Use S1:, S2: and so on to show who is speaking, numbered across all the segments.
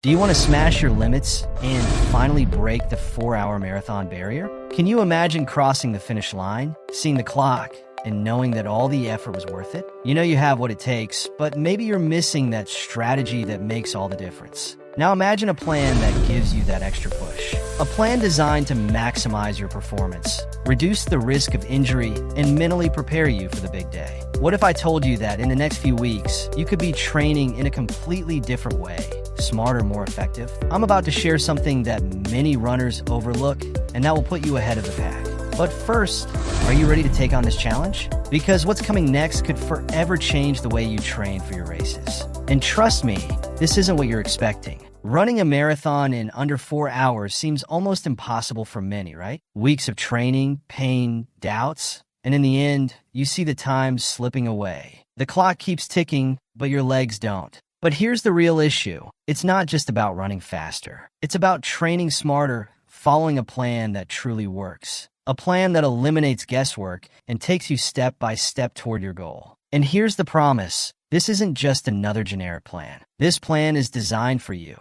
S1: Do you want to smash your limits and finally break the 4-hour marathon barrier? Can you imagine crossing the finish line, seeing the clock, and knowing that all the effort was worth it? You know you have what it takes, but maybe you're missing that strategy that makes all the difference. Now imagine a plan that gives you that extra push. A plan designed to maximize your performance, reduce the risk of injury, and mentally prepare you for the big day. What if I told you that in the next few weeks, you could be training in a completely different way? Smarter, more effective? I'm about to share something that many runners overlook, and that will put you ahead of the pack. But first, are you ready to take on this challenge? Because what's coming next could forever change the way you train for your races. And trust me, this isn't what you're expecting. Running a marathon in under 4 hours seems almost impossible for many, right? Weeks of training, pain, doubts, and in the end, you see the time slipping away. The clock keeps ticking, but your legs don't. But here's the real issue. It's not just about running faster. It's about training smarter, following a plan that truly works. A plan that eliminates guesswork and takes you step by step toward your goal. And here's the promise. This isn't just another generic plan. This plan is designed for you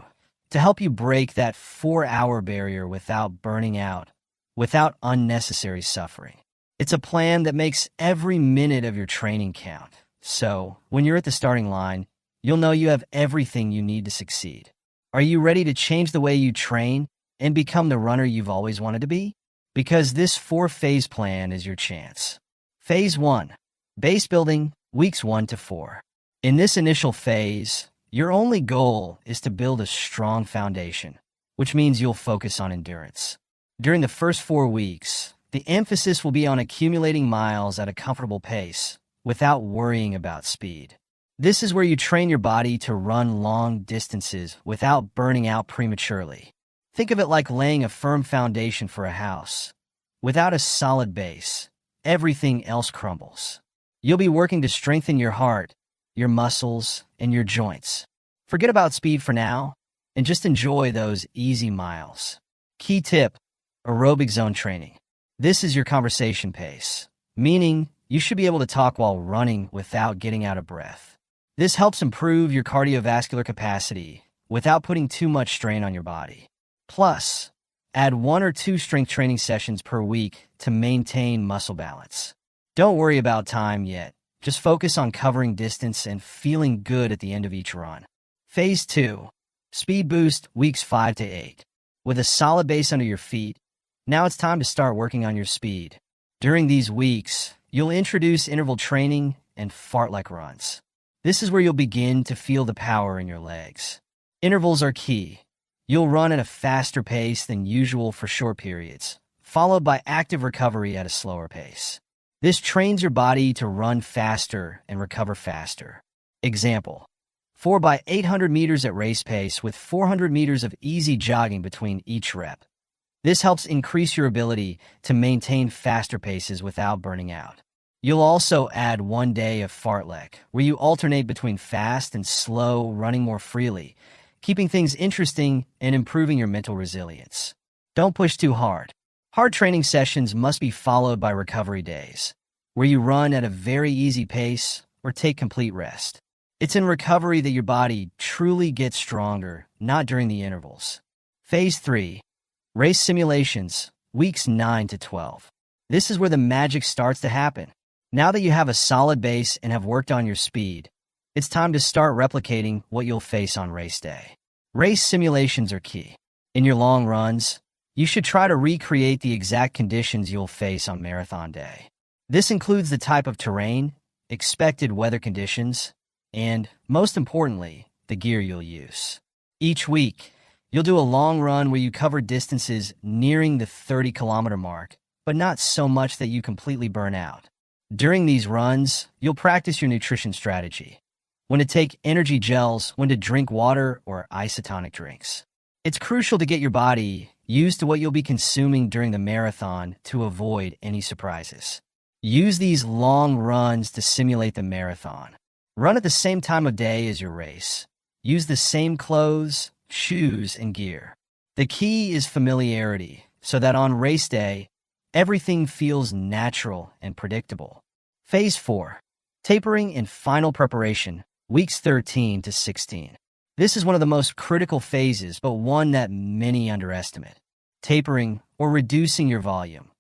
S1: to help you break that 4-hour barrier without burning out, without unnecessary suffering. It's a plan that makes every minute of your training count. So, when you're at the starting line, you'll know you have everything you need to succeed. Are you ready to change the way you train and become the runner you've always wanted to be? Because this 4-phase plan is your chance. Phase 1. Base building, weeks 1 to 4. In this initial phase, your only goal is to build a strong foundation, which means you'll focus on endurance. During the first 4 weeks, the emphasis will be on accumulating miles at a comfortable pace without worrying about speed. This is where you train your body to run long distances without burning out prematurely. Think of it like laying a firm foundation for a house. Without a solid base, everything else crumbles. You'll be working to strengthen your heart, your muscles, and your joints. Forget about speed for now, and just enjoy those easy miles. Key tip: aerobic zone training. This is your conversation pace, meaning you should be able to talk while running without getting out of breath. This helps improve your cardiovascular capacity without putting too much strain on your body. Plus, add 1 or 2 strength training sessions per week to maintain muscle balance. Don't worry about time yet. Just focus on covering distance and feeling good at the end of each run. Phase 2. Speed boost, weeks 5 to 8. With a solid base under your feet, now it's time to start working on your speed. During these weeks, you'll introduce interval training and fartlek runs. This is where you'll begin to feel the power in your legs. Intervals are key. You'll run at a faster pace than usual for short periods, followed by active recovery at a slower pace. This trains your body to run faster and recover faster. Example: 4 by 800 meters at race pace with 400 meters of easy jogging between each rep. This helps increase your ability to maintain faster paces without burning out. You'll also add 1 day of fartlek, where you alternate between fast and slow, running more freely, keeping things interesting and improving your mental resilience. Don't push too hard. Hard training sessions must be followed by recovery days, where you run at a very easy pace or take complete rest. It's in recovery that your body truly gets stronger, not during the intervals. Phase 3. Race simulations, weeks 9 to 12. This is where the magic starts to happen. Now that you have a solid base and have worked on your speed, it's time to start replicating what you'll face on race day. Race simulations are key. In your long runs, you should try to recreate the exact conditions you'll face on marathon day. This includes the type of terrain, expected weather conditions, and, most importantly, the gear you'll use. Each week, you'll do a long run where you cover distances nearing the 30-kilometer mark, but not so much that you completely burn out. During these runs, you'll practice your nutrition strategy. When to take energy gels, when to drink water or isotonic drinks. It's crucial to get your body used to what you'll be consuming during the marathon to avoid any surprises. Use these long runs to simulate the marathon. Run at the same time of day as your race. Use the same clothes, shoes, and gear. The key is familiarity, so that on race day, everything feels natural and predictable. Phase 4. Tapering and final preparation, weeks 13 to 16. This is one of the most critical phases, but one that many underestimate. Tapering, or reducing your volume,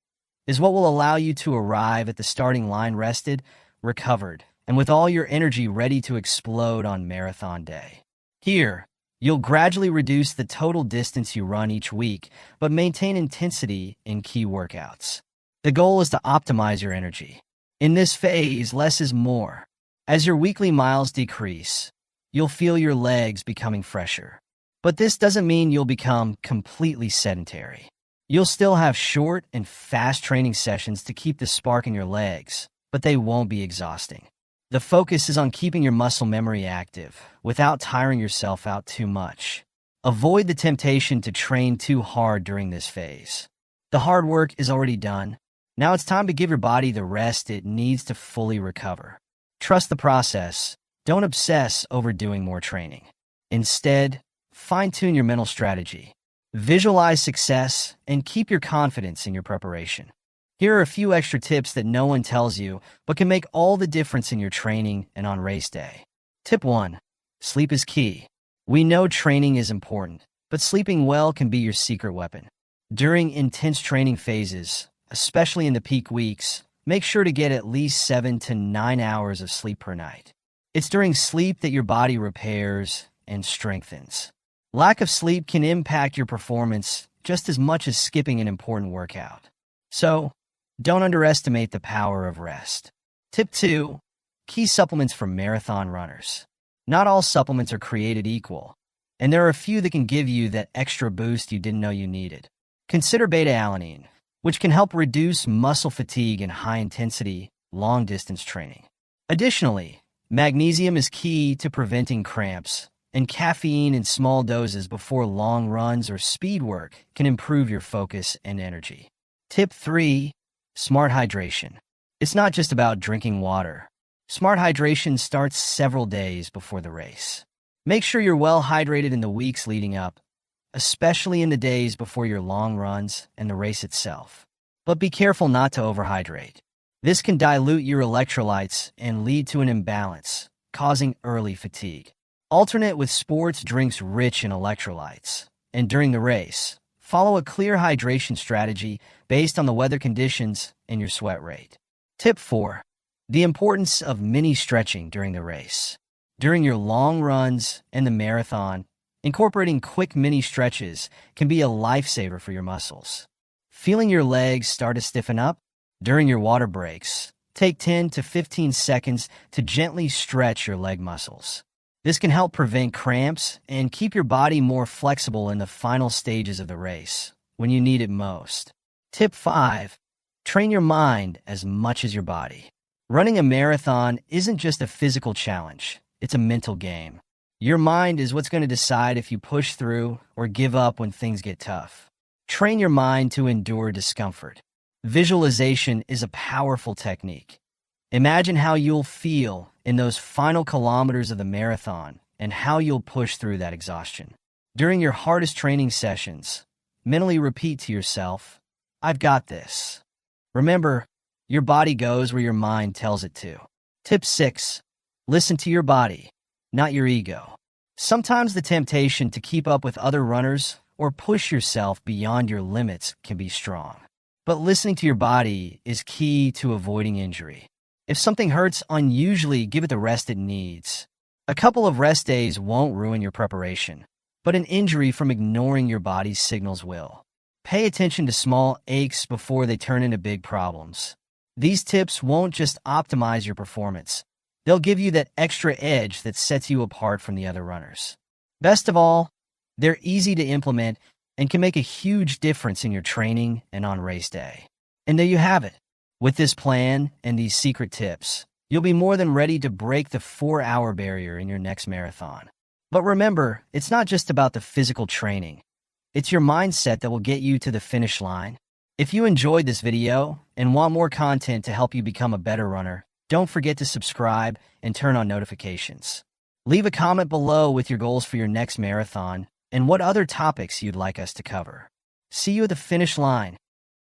S1: is what will allow you to arrive at the starting line rested, recovered, and with all your energy ready to explode on marathon day. Here, you'll gradually reduce the total distance you run each week, but maintain intensity in key workouts. The goal is to optimize your energy. In this phase, less is more. As your weekly miles decrease, you'll feel your legs becoming fresher. But this doesn't mean you'll become completely sedentary. You'll still have short and fast training sessions to keep the spark in your legs, but they won't be exhausting. The focus is on keeping your muscle memory active without tiring yourself out too much. Avoid the temptation to train too hard during this phase. The hard work is already done. Now it's time to give your body the rest it needs to fully recover. Trust the process. Don't obsess over doing more training. Instead, fine-tune your mental strategy. Visualize success and keep your confidence in your preparation. Here are a few extra tips that no one tells you, but can make all the difference in your training and on race day. Tip 1. Sleep is key. We know training is important, but sleeping well can be your secret weapon. During intense training phases, especially in the peak weeks, make sure to get at least 7 to 9 hours of sleep per night. It's during sleep that your body repairs and strengthens. Lack of sleep can impact your performance just as much as skipping an important workout. So, don't underestimate the power of rest. Tip 2. Key supplements for marathon runners. Not all supplements are created equal, and there are a few that can give you that extra boost you didn't know you needed. Consider beta-alanine, which can help reduce muscle fatigue in high-intensity, long-distance training. Additionally, magnesium is key to preventing cramps, and caffeine in small doses before long runs or speed work can improve your focus and energy. Tip 3. Smart hydration. It's not just about drinking water. Smart hydration starts several days before the race. Make sure you're well hydrated in the weeks leading up, especially in the days before your long runs and the race itself. But be careful not to overhydrate. This can dilute your electrolytes and lead to an imbalance, causing early fatigue. Alternate with sports drinks rich in electrolytes. And during the race, follow a clear hydration strategy based on the weather conditions and your sweat rate. Tip 4. The importance of mini stretching during the race. During your long runs and the marathon, incorporating quick mini stretches can be a lifesaver for your muscles. Feeling your legs start to stiffen up? During your water breaks, take 10 to 15 seconds to gently stretch your leg muscles. This can help prevent cramps and keep your body more flexible in the final stages of the race, when you need it most. Tip 5. Train your mind as much as your body. Running a marathon isn't just a physical challenge, it's a mental game. Your mind is what's going to decide if you push through or give up when things get tough. Train your mind to endure discomfort. Visualization is a powerful technique. Imagine how you'll feel in those final kilometers of the marathon and how you'll push through that exhaustion. During your hardest training sessions, mentally repeat to yourself, "I've got this." Remember, your body goes where your mind tells it to. Tip 6. Listen to your body, not your ego. Sometimes the temptation to keep up with other runners or push yourself beyond your limits can be strong. But listening to your body is key to avoiding injury. If something hurts unusually, give it the rest it needs. A couple of rest days won't ruin your preparation, but an injury from ignoring your body's signals will. Pay attention to small aches before they turn into big problems. These tips won't just optimize your performance. They'll give you that extra edge that sets you apart from the other runners. Best of all, they're easy to implement and can make a huge difference in your training and on race day. And there you have it. With this plan and these secret tips, you'll be more than ready to break the 4-hour barrier in your next marathon. But remember, it's not just about the physical training. It's your mindset that will get you to the finish line. If you enjoyed this video and want more content to help you become a better runner, don't forget to subscribe and turn on notifications. Leave a comment below with your goals for your next marathon and what other topics you'd like us to cover. See you at the finish line.